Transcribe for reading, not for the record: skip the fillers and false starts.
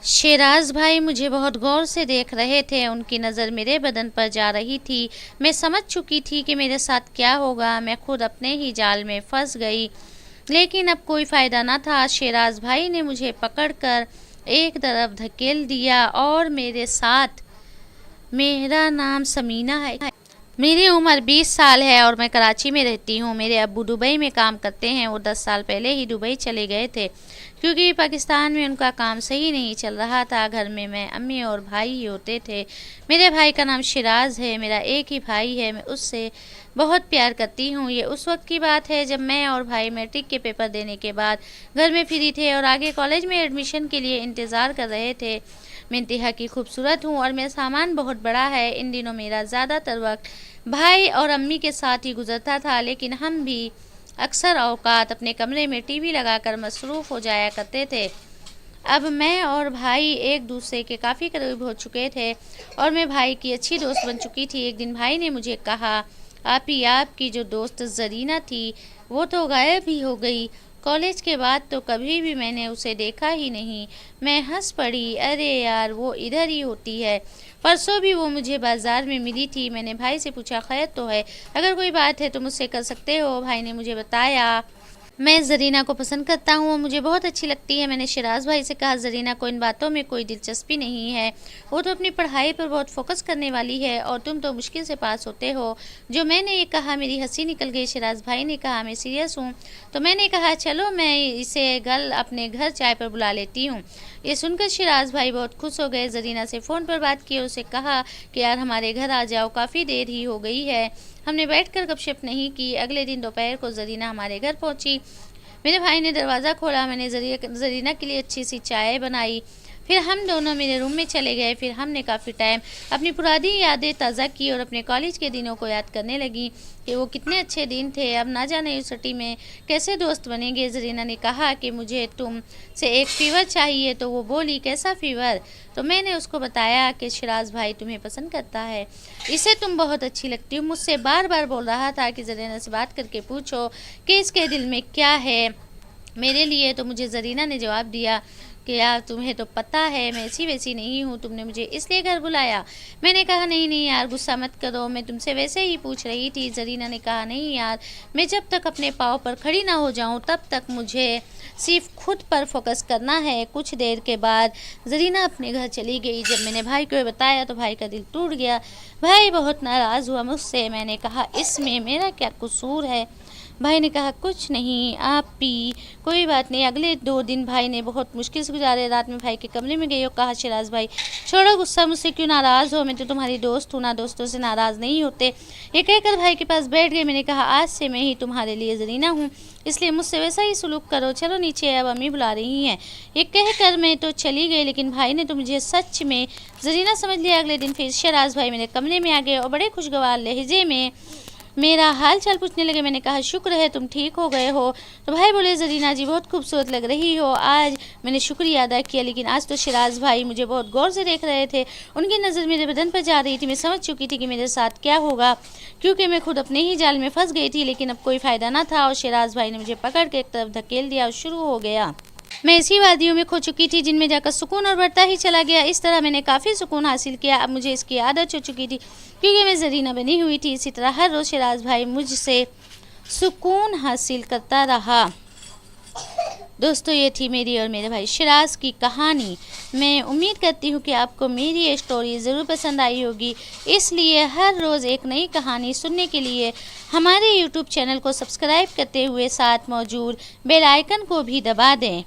शेराज भाई मुझे बहुत गौर से देख रहे थे। उनकी नज़र मेरे बदन पर जा रही थी। मैं समझ चुकी थी कि मेरे साथ क्या होगा। मैं खुद अपने ही जाल में फंस गई, लेकिन अब कोई फ़ायदा न था। शेराज भाई ने मुझे पकड़कर एक तरफ धकेल दिया और मेरे साथ, मेरा नाम समीना है, मेरी उम्र 20 साल है और मैं कराची में रहती हूँ। मेरे अब्बू दुबई में काम करते हैं। वो 10 साल पहले ही दुबई चले गए थे क्योंकि पाकिस्तान में उनका काम सही नहीं चल रहा था। घर में मैं, अम्मी और भाई ही होते थे। मेरे भाई का नाम शिराज है। मेरा एक ही भाई है। मैं उससे बहुत प्यार करती हूँ। ये उस वक्त की बात है जब मैं और भाई मैट्रिक के पेपर देने के बाद घर में फ्री थे और आगे कॉलेज में एडमिशन के लिए इंतज़ार कर रहे थे। मैं इंतहा की खूबसूरत हूँ और मेरा सामान बहुत बड़ा है। इन दिनों मेरा ज़्यादातर वक्त भाई और अम्मी के साथ ही गुजरता था, लेकिन हम भी अक्सर औकात अपने कमरे में टीवी लगाकर मसरूफ़ हो जाया करते थे। अब मैं और भाई एक दूसरे के काफ़ी करीब हो चुके थे और मैं भाई की अच्छी दोस्त बन चुकी थी। एक दिन भाई ने मुझे कहा, आपकी जो दोस्त ज़रीना थी वो तो गायब ही हो गई। कॉलेज के बाद तो कभी भी मैंने उसे देखा ही नहीं। मैं हंस पड़ी, अरे यार वो इधर ही होती है। परसों भी वो मुझे बाज़ार में मिली थी। मैंने भाई से पूछा, खैर तो है, अगर कोई बात है तो मुझसे कर सकते हो। भाई ने मुझे बताया, मैं ज़रीना को पसंद करता हूँ, वो मुझे बहुत अच्छी लगती है। मैंने शिराज भाई से कहा, ज़रीना को इन बातों में कोई दिलचस्पी नहीं है, वो तो अपनी पढ़ाई पर बहुत फोकस करने वाली है और तुम तो मुश्किल से पास होते हो। जो मैंने ये कहा मेरी हंसी निकल गई। शिराज भाई ने कहा, मैं सीरियस हूँ। तो मैंने कहा, चलो मैं इसे कल अपने घर चाय पर बुला लेती हूँ। ये सुनकर शिराज भाई बहुत खुश हो गए। ज़रीना से फ़ोन पर बात की, उसे कहा कि यार हमारे घर आ जाओ, काफ़ी देर ही हो गई है। हमने बैठकर गपशप नहीं की। अगले दिन दोपहर को ज़रीना हमारे घर पहुंची। मेरे भाई ने दरवाज़ा खोला। मैंने ज़रीना के लिए अच्छी सी चाय बनाई। फिर हम दोनों मेरे रूम में चले गए। फिर हमने काफ़ी टाइम अपनी पुरानी यादें ताज़ा की और अपने कॉलेज के दिनों को याद करने लगी कि वो कितने अच्छे दिन थे। अब ना जाने यूनिवर्सिटी में कैसे दोस्त बनेंगे। ज़रीना ने कहा कि मुझे तुम से एक फ़ीवर चाहिए, तो वो बोली, कैसा फ़ीवर? तो मैंने उसको बताया कि शिराज भाई तुम्हें पसंद करता है, इसे तुम बहुत अच्छी लगती हो। मुझसे बार बार बोल रहा था कि ज़रीना से बात करके पूछो कि इसके दिल में क्या है मेरे लिए। तो मुझे ज़रीना ने जवाब दिया कि यार तुम्हें तो पता है मैं ऐसी वैसी नहीं हूँ, तुमने मुझे इसलिए घर बुलाया। मैंने कहा, नहीं नहीं यार गुस्सा मत करो, मैं तुमसे वैसे ही पूछ रही थी। ज़रीना ने कहा, नहीं यार, मैं जब तक अपने पाँव पर खड़ी ना हो जाऊँ तब तक मुझे सिर्फ खुद पर फोकस करना है। कुछ देर के बाद ज़रीना अपने घर चली गई। जब मैंने भाई को बताया तो भाई का दिल टूट गया। भाई बहुत नाराज़ हुआ मुझसे। मैंने कहा, इसमें मेरा क्या कसूर है? भाई ने कहा, कुछ नहीं आप भी, कोई बात नहीं। अगले 2 दिन भाई ने बहुत मुश्किल से गुजारे। रात में भाई के कमरे में गई और कहा, शिराज भाई छोड़ो गुस्सा, मुझसे क्यों नाराज़ हो? मैं तो तुम्हारी दोस्त हूँ ना, दोस्तों से नाराज़ नहीं होते। ये कहकर भाई के पास बैठ गए। मैंने कहा, आज से मैं ही तुम्हारे लिए ज़रीना हूँ, इसलिए मुझसे वैसा ही सलूक करो। चलो नीचे, अब अम्मी बुला रही हैं। ये कहकर मैं तो चली गई, लेकिन भाई ने तो मुझे सच में ज़रीना समझ लिया। अगले दिन फिर शिराज भाई मेरे कमरे में आ गए और बड़े खुशगवार लहजे में मेरा हाल चाल पूछने लगे। मैंने कहा, शुक्र है तुम ठीक हो गए हो। तो भाई बोले, ज़रीना जी बहुत खूबसूरत लग रही हो। आज मैंने शुक्रिया अदा किया, लेकिन आज तो शिराज भाई मुझे बहुत गौर से देख रहे थे। उनकी नज़र मेरे बदन पर जा रही थी। मैं समझ चुकी थी कि मेरे साथ क्या होगा, क्योंकि मैं खुद अपने ही जाल में फंस गई थी। लेकिन अब कोई फ़ायदा ना था और शिराज भाई ने मुझे पकड़ के एक तरफ धकेल दिया और शुरू हो गया। मैं इसी वादियों में खो चुकी थी जिनमें जाकर सुकून और बढ़ता ही चला गया। इस तरह मैंने काफ़ी सुकून हासिल किया। अब मुझे इसकी आदत हो चुकी थी क्योंकि मैं ज़रीना बनी हुई थी। इसी तरह हर रोज़ शिराज भाई मुझसे सुकून हासिल करता रहा। दोस्तों, ये थी मेरी और मेरे भाई शिराज की कहानी। मैं उम्मीद करती हूँ कि आपको मेरी ये स्टोरी ज़रूर पसंद आई होगी। इसलिए हर रोज़ एक नई कहानी सुनने के लिए हमारे YouTube चैनल को सब्सक्राइब करते हुए साथ मौजूद बेल आइकन को भी दबा दें।